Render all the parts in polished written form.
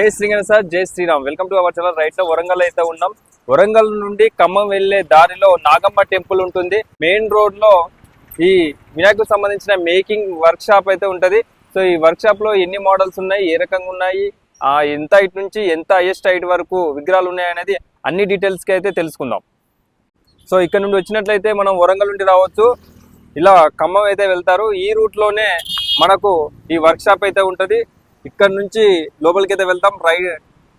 జై శ్రీగణేశ సార్, జై Sriram. Welcome to our channel. Right లో వరంగల్ అయితే ఉన్నాం. వరంగల్ నుండి ఖమ్మం వెళ్లే దారిలో నాగమ్మ టెంపుల్ ఉంటుంది. మెయిన్ రోడ్ లో ఈ వినాయకుడికి సంబంధించిన మేకింగ్ వర్క్ షాప్ అయితే ఉంటది. సో ఈ వర్క్ షాప్ లో ఎన్ని మోడల్స్ ఉన్నాయి, ఏ రకంగా ఉన్నాయి, ఎంత హైట్ నుంచి ఎంత హైయెస్ట్ హైట్ వరకు విగ్రహాలు ఉన్నాయి అనేది అన్ని డీటెయిల్స్ కి అయితే తెలుసుకుందాం. సో ఇక్కడ నుండి వచ్చినట్లయితే మనం వరంగల్ నుండి రావచ్చు, ఇలా ఖమ్మం అయితే వెళ్తారు. ఈ రూట్ లోనే మనకు ఈ వర్క్ షాప్ అయితే ఉంటది. ఇక్కడ నుంచి లోపలికి అయితే వెళ్తాం.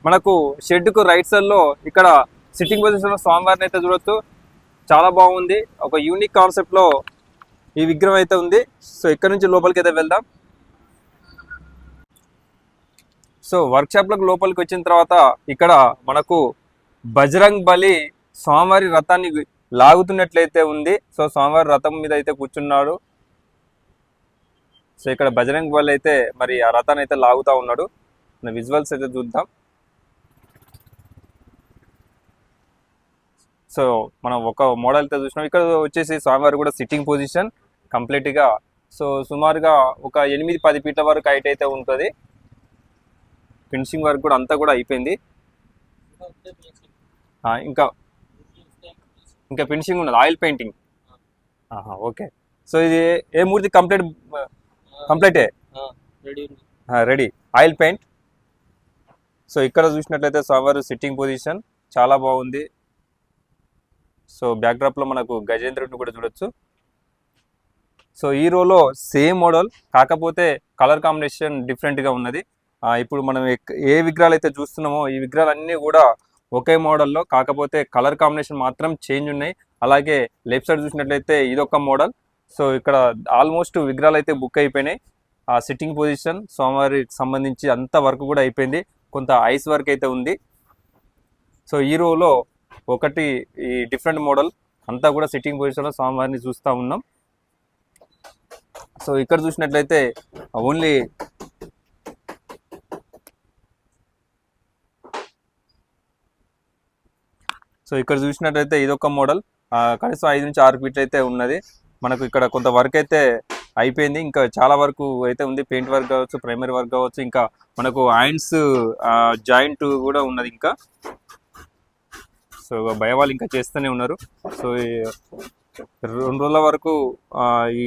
మనకు షెడ్ కు రైట్ సైడ్ లో ఇక్కడ సిట్టింగ్ పొజిషన్ లో స్వామివారిని అయితే చూడొచ్చు. చాలా బాగుంది, ఒక యూనిక్ కాన్సెప్ట్ లో ఈ విగ్రహం అయితే ఉంది. సో ఇక్కడ నుంచి లోపలికి అయితే వెళ్దాం. సో వర్క్ షాప్ లకు లోపలికి వచ్చిన తర్వాత ఇక్కడ మనకు బజరంగ్ బలి స్వామివారి రథాన్ని లాగుతున్నట్లయితే ఉంది. సో స్వామివారి రథం మీద అయితే కూర్చున్నాడు. సో ఇక్కడ బజరంగ్ బలి అయితే మరి ఆ రథాన్ని అయితే లాగుతూ ఉన్నాడు. విజువల్స్ అయితే చూద్దాం. సో మనం ఒక మోడల్ అయితే చూసినాం. ఇక్కడ వచ్చేసి స్వామివారి కూడా సిట్టింగ్ పొజిషన్ కంప్లీట్గా. సో సుమారుగా ఒక 8-10 ఫీట్ల వరకు హైట్ అయితే ఉంటుంది. ఫినిషింగ్ వర్క్ కూడా అంతా కూడా అయిపోయింది. ఇంకా ఇంకా ఫినిషింగ్ ఉన్నది, ఆయిల్ పెయింటింగ్. ఓకే. సో ఇది ఏ మూర్తి కంప్లీటే రెడీ, ఆయిల్ పెయింట్. సో ఇక్కడ చూసినట్లయితే స్వామివారి సిట్టింగ్ పొజిషన్ చాలా బాగుంది. సో బ్యాక్ డ్రాప్ లో మనకు గజేంద్రుడిని కూడా చూడొచ్చు. సో ఈ రోలో సేమ్ మోడల్, కాకపోతే కలర్ కాంబినేషన్ డిఫరెంట్ గా ఉన్నది. ఇప్పుడు మనం ఏ విగ్రహాలు అయితే చూస్తున్నామో ఈ విగ్రహాలు అన్నీ కూడా ఒకే మోడల్లో, కాకపోతే కలర్ కాంబినేషన్ మాత్రం చేంజ్ ఉన్నాయి. అలాగే లెఫ్ట్ సైడ్ చూసినట్లయితే ఇదొక మోడల్. సో ఇక్కడ ఆల్మోస్ట్ విగ్రహాలు అయితే బుక్ అయిపోయినాయి. ఆ సిట్టింగ్ పొజిషన్ స్వామివారికి సంబంధించి అంత వర్క్ కూడా అయిపోయింది. కొంత ఐస్ వర్క్ అయితే ఉంది. సో ఈ రోలో ఒకటి ఈ డిఫరెంట్ మోడల్ అంతా కూడా సిట్టింగ్ పొజిషన్లో స్వామివారిని చూస్తూ ఉన్నాం. సో ఇక్కడ చూసినట్లయితే ఓన్లీ ఇదొక మోడల్. కనీసం 5-6 ఫీట్లు అయితే ఉన్నది. మనకు ఇక్కడ కొంత వర్క్ అయితే అయిపోయింది. ఇంకా చాలా వరకు అయితే ఉంది. పెయింట్ వర్క్ కావచ్చు, ప్రైమరీ వర్క్ కావచ్చు, ఇంకా మనకు హ్యాండ్స్ జాయింట్ కూడా ఉన్నది ఇంకా. సో భయవాళ్ళు ఇంకా చేస్తూనే ఉన్నారు. సో 2 రోజుల వరకు ఈ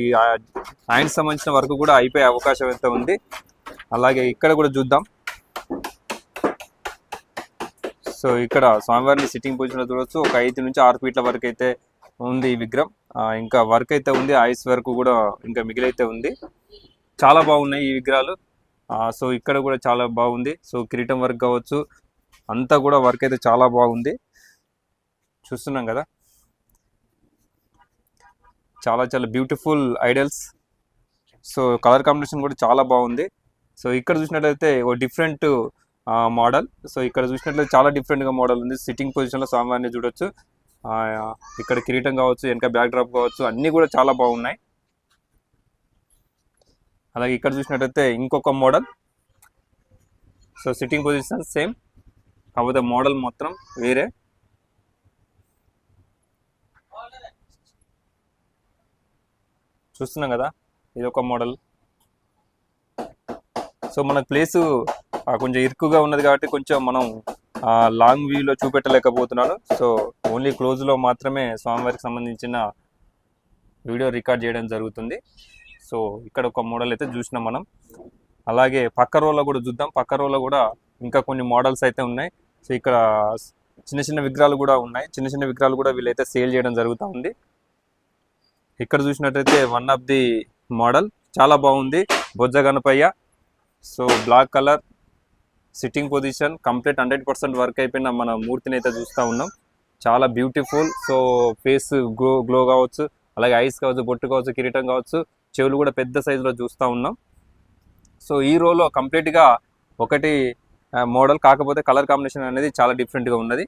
హ్యాండ్స్ సంబంధించిన వర్క్ కూడా అయిపోయే అవకాశం అయితే ఉంది. అలాగే ఇక్కడ కూడా చూద్దాం. సో ఇక్కడ స్వామివారిని సిట్టింగ్ పొజిషన్లో చూడవచ్చు. ఒక 5-6 ఫీట్ల వరకు అయితే ఉంది ఈ విగ్రహం. ఇంకా వర్క్ అయితే ఉంది, ఐస్ వర్క్ కూడా ఇంకా మిగిలైతే ఉంది. చాలా బాగున్నాయి ఈ విగ్రహాలు. సో ఇక్కడ కూడా చాలా బాగుంది. సో కిరీటం వర్క్ కావచ్చు, అంతా కూడా వర్క్ అయితే చాలా బాగుంది. చూస్తున్నాం కదా, చాలా చాలా beautiful idols. So colour combination కూడా చాలా బాగుంది. సో ఇక్కడ చూసినట్లయితే ఒక డిఫరెంట్ మోడల్. సో ఇక్కడ చూసినట్లయితే చాలా డిఫరెంట్గా మోడల్ ఉంది. సిట్టింగ్ పొజిషన్లో స్వామివారిని చూడొచ్చు. ఇక్కడ కిరీటం కావచ్చు, వెనక బ్యాక్ డ్రాప్ కావచ్చు, అన్నీ కూడా చాలా బాగున్నాయి. అలాగే ఇక్కడ చూసినట్లయితే ఇంకొక model. So sitting position same, కాకపోతే మోడల్ మొత్తం వేరే. చూస్తున్నాం కదా, ఇది ఒక మోడల్. సో మన ప్లేసు కొంచెం ఇరుకుగా ఉన్నది కాబట్టి కొంచెం మనం లాంగ్ వ్యూలో చూపెట్టలేకపోతున్నాను. సో ఓన్లీ క్లోజ్లో మాత్రమే స్వామివారికి సంబంధించిన వీడియో రికార్డ్ చేయడం జరుగుతుంది. సో ఇక్కడ ఒక మోడల్ అయితే చూసినాం మనం. అలాగే పక్క రోలో కూడా చూద్దాం. పక్క రోలో కూడా ఇంకా కొన్ని మోడల్స్ అయితే ఉన్నాయి. సో ఇక్కడ చిన్న చిన్న విగ్రహాలు కూడా ఉన్నాయి. చిన్న చిన్న విగ్రహాలు కూడా వీళ్ళైతే సేల్ చేయడం జరుగుతూ ఉంది. ఇక్కడ చూసినట్టయితే వన్ ఆఫ్ ది మోడల్ చాలా బాగుంది, బొజ్జ Ganapayya. So black colour, sitting position complete 100% work అయిపోయిన మన మూర్తిని అయితే చూస్తూ ఉన్నాం. చాలా బ్యూటిఫుల్. సో ఫేస్ గ్లో కావచ్చు, అలాగే ఐస్ కావచ్చు, బొట్టు కావచ్చు, కిరీటం కావచ్చు, చెవులు కూడా పెద్ద సైజులో చూస్తూ ఉన్నాం. సో ఈ రోలో కంప్లీట్గా ఒకటి మోడల్, కాకపోతే కలర్ కాంబినేషన్ అనేది చాలా డిఫరెంట్గా ఉన్నది.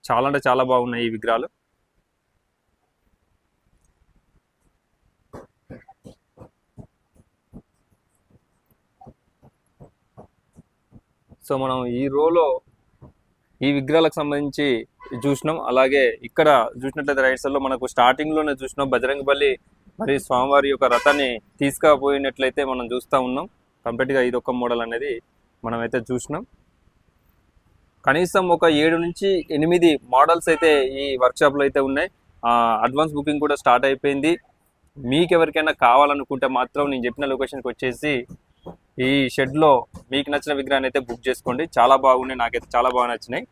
చాలా అంటే చాలా బాగున్నాయి ఈ విగ్రహాలు. సో మనం ఈ రోలో ఈ విగ్రహాలకు సంబంధించి చూసినాం. అలాగే ఇక్కడ చూసినట్లయితే రైట్ సైడ్ లో మనకు స్టార్టింగ్ లోనే చూసినాం బజరంగ్ బలి మరి స్వామివారి యొక్క రథాన్ని తీసుకుపోయినట్లయితే మనం చూస్తూ ఉన్నాం. కంప్లీట్గా ఇది ఒక మోడల్ అనేది మనమైతే చూసినాం. కనీసం ఒక 7 నుంచి 8 మోడల్స్ అయితే ఈ వర్క్షాప్లో అయితే ఉన్నాయి. అడ్వాన్స్ బుకింగ్ కూడా స్టార్ట్ అయిపోయింది. మీకు ఎవరికైనా కావాలనుకుంటే మాత్రం నేను చెప్పిన లొకేషన్కి వచ్చేసి ఈ షెడ్లో మీకు నచ్చిన విగ్రహాన్ని అయితే బుక్ చేసుకోండి. చాలా బాగున్నాయి, నాకైతే చాలా బాగా నచ్చినాయి.